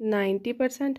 90%